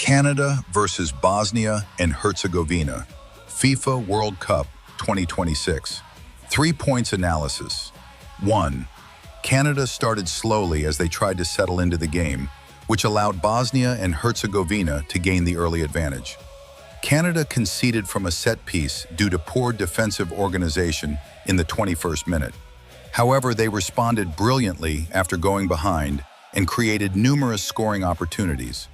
Canada versus Bosnia and Herzegovina, FIFA World Cup 2026. 3 points analysis. 1. Canada started slowly as they tried to settle into the game, which allowed Bosnia and Herzegovina to gain the early advantage. Canada conceded from a set piece due to poor defensive organization in the 21st minute. However, they responded brilliantly after going behind and created numerous scoring opportunities.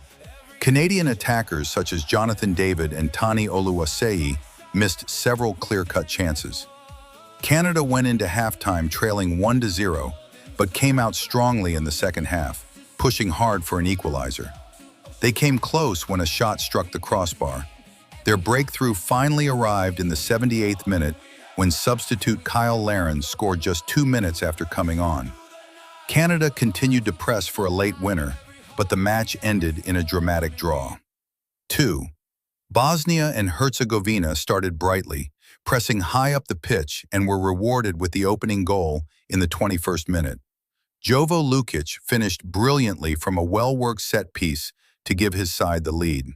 Canadian attackers such as Jonathan David and Tani Oluwaseyi missed several clear-cut chances. Canada went into halftime trailing 1-0, but came out strongly in the second half, pushing hard for an equalizer. They came close when a shot struck the crossbar. Their breakthrough finally arrived in the 78th minute when substitute Kyle Larin scored just 2 minutes after coming on. Canada continued to press for a late winner, but the match ended in a dramatic draw. 2. Bosnia and Herzegovina started brightly, pressing high up the pitch and were rewarded with the opening goal in the 21st minute. Jovo Lukic finished brilliantly from a well-worked set piece to give his side the lead.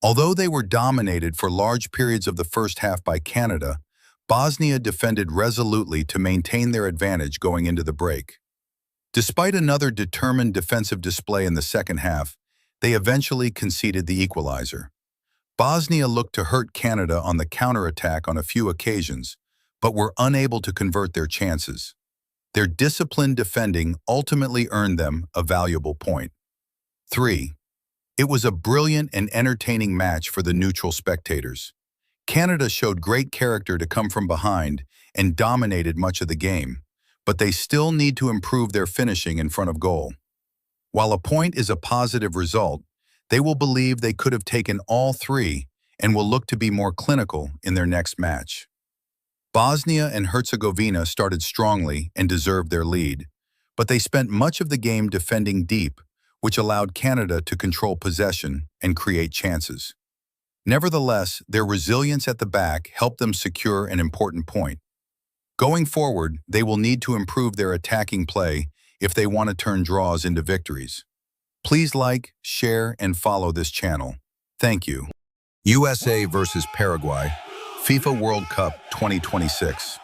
Although they were dominated for large periods of the first half by Canada, Bosnia defended resolutely to maintain their advantage going into the break. Despite another determined defensive display in the second half, they eventually conceded the equalizer. Bosnia looked to hurt Canada on the counterattack on a few occasions, but were unable to convert their chances. Their disciplined defending ultimately earned them a valuable point. 3. It was a brilliant and entertaining match for the neutral spectators. Canada showed great character to come from behind and dominated much of the game, but they still need to improve their finishing in front of goal. While a point is a positive result, they will believe they could have taken all 3 and will look to be more clinical in their next match. Bosnia and Herzegovina started strongly and deserved their lead, but they spent much of the game defending deep, which allowed Canada to control possession and create chances. Nevertheless, their resilience at the back helped them secure an important point. Going forward, they will need to improve their attacking play if they want to turn draws into victories. Please like, share, and follow this channel. Thank you. USA versus Paraguay, FIFA World Cup 2026.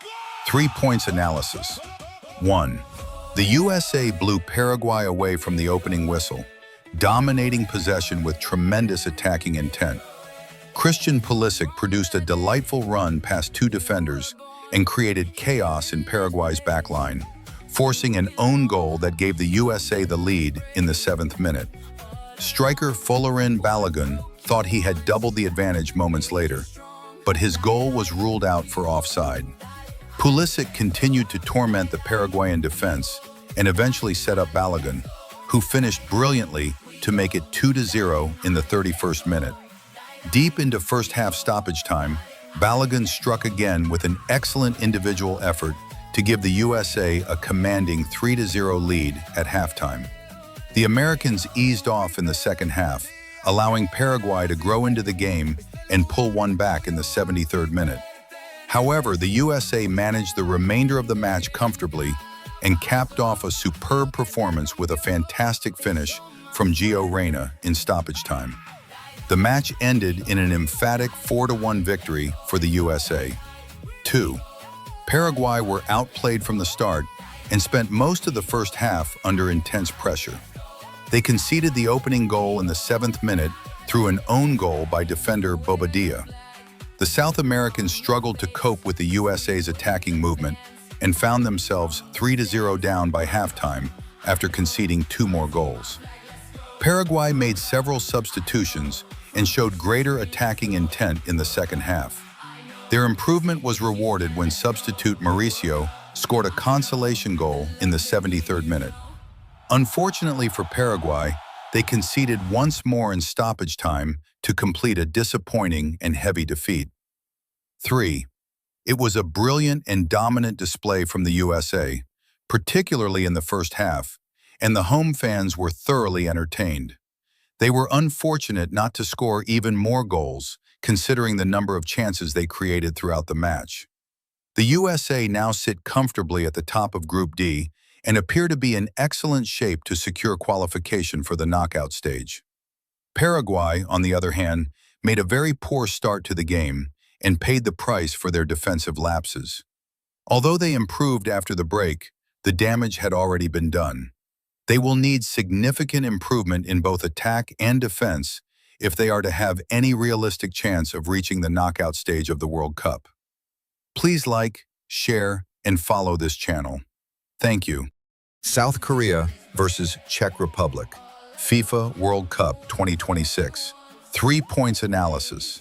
3 points analysis. 1. The USA blew Paraguay away from the opening whistle, dominating possession with tremendous attacking intent. Christian Pulisic produced a delightful run past 2 defenders and created chaos in Paraguay's backline, forcing an own goal that gave the USA the lead in the 7th minute. Striker Folarin Balogun thought he had doubled the advantage moments later, but his goal was ruled out for offside. Pulisic continued to torment the Paraguayan defense and eventually set up Balogun, who finished brilliantly to make it 2-0 in the 31st minute. Deep into first half stoppage time, Balogun struck again with an excellent individual effort to give the USA a commanding 3-0 lead at halftime. The Americans eased off in the second half, allowing Paraguay to grow into the game and pull one back in the 73rd minute. However, the USA managed the remainder of the match comfortably and capped off a superb performance with a fantastic finish from Gio Reyna in stoppage time. The match ended in an emphatic 4-1 victory for the USA. 2. Paraguay were outplayed from the start and spent most of the first half under intense pressure. They conceded the opening goal in the 7th minute through an own goal by defender Bobadilla. The South Americans struggled to cope with the USA's attacking movement and found themselves 3-0 down by halftime after conceding 2 more goals. Paraguay made several substitutions and showed greater attacking intent in the second half. Their improvement was rewarded when substitute Mauricio scored a consolation goal in the 73rd minute. Unfortunately for Paraguay, they conceded once more in stoppage time to complete a disappointing and heavy defeat. 3. It was a brilliant and dominant display from the USA, particularly in the first half, and the home fans were thoroughly entertained. They were unfortunate not to score even more goals, considering the number of chances they created throughout the match. The USA now sit comfortably at the top of Group D and appear to be in excellent shape to secure qualification for the knockout stage. Paraguay, on the other hand, made a very poor start to the game and paid the price for their defensive lapses. Although they improved after the break, the damage had already been done. They will need significant improvement in both attack and defense if they are to have any realistic chance of reaching the knockout stage of the World Cup. Please like, share, and follow this channel. Thank you. South Korea versus Czech Republic, FIFA World Cup 2026. 3 points analysis.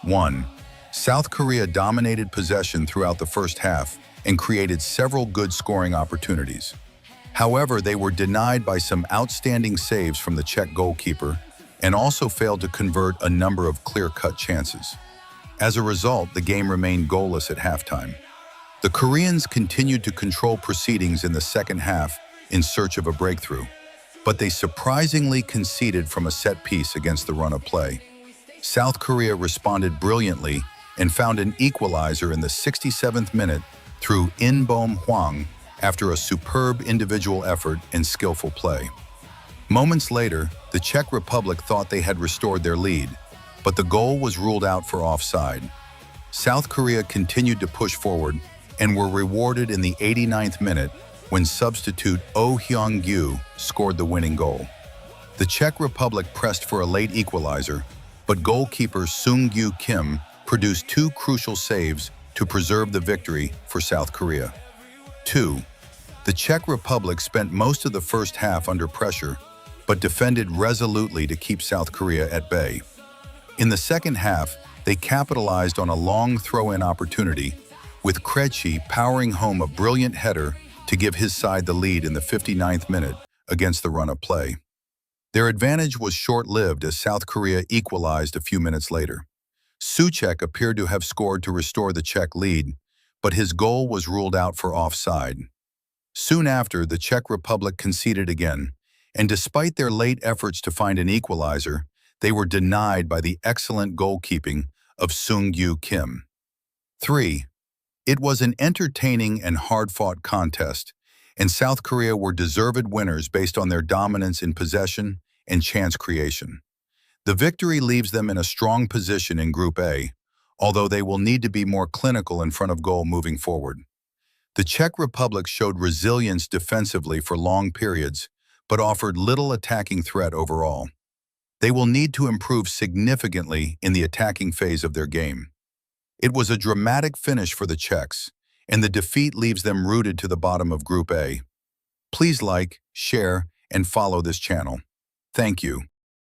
1. South Korea dominated possession throughout the first half and created several good scoring opportunities. However, they were denied by some outstanding saves from the Czech goalkeeper and also failed to convert a number of clear-cut chances. As a result, the game remained goalless at halftime. The Koreans continued to control proceedings in the second half in search of a breakthrough, but they surprisingly conceded from a set piece against the run of play. South Korea responded brilliantly and found an equalizer in the 67th minute through In-beom Hwang after a superb individual effort and skillful play. Moments later, the Czech Republic thought they had restored their lead, but the goal was ruled out for offside. South Korea continued to push forward and were rewarded in the 89th minute when substitute Oh Hyung-gyu scored the winning goal. The Czech Republic pressed for a late equalizer, but goalkeeper Seung-gyu Kim produced 2 crucial saves to preserve the victory for South Korea. 2. The Czech Republic spent most of the first half under pressure, but defended resolutely to keep South Korea at bay. In the second half, they capitalized on a long throw-in opportunity, with Krejci powering home a brilliant header to give his side the lead in the 59th minute against the run of play. Their advantage was short-lived as South Korea equalized a few minutes later. Souček appeared to have scored to restore the Czech lead, but his goal was ruled out for offside. Soon after, the Czech Republic conceded again, and despite their late efforts to find an equalizer, they were denied by the excellent goalkeeping of Seung-gyu Kim. 3. It was an entertaining and hard-fought contest, and South Korea were deserved winners based on their dominance in possession and chance creation. The victory leaves them in a strong position in Group A, although they will need to be more clinical in front of goal moving forward. The Czech Republic showed resilience defensively for long periods, but offered little attacking threat overall. They will need to improve significantly in the attacking phase of their game. It was a dramatic finish for the Czechs, and the defeat leaves them rooted to the bottom of Group A. Please like, share, and follow this channel. Thank you.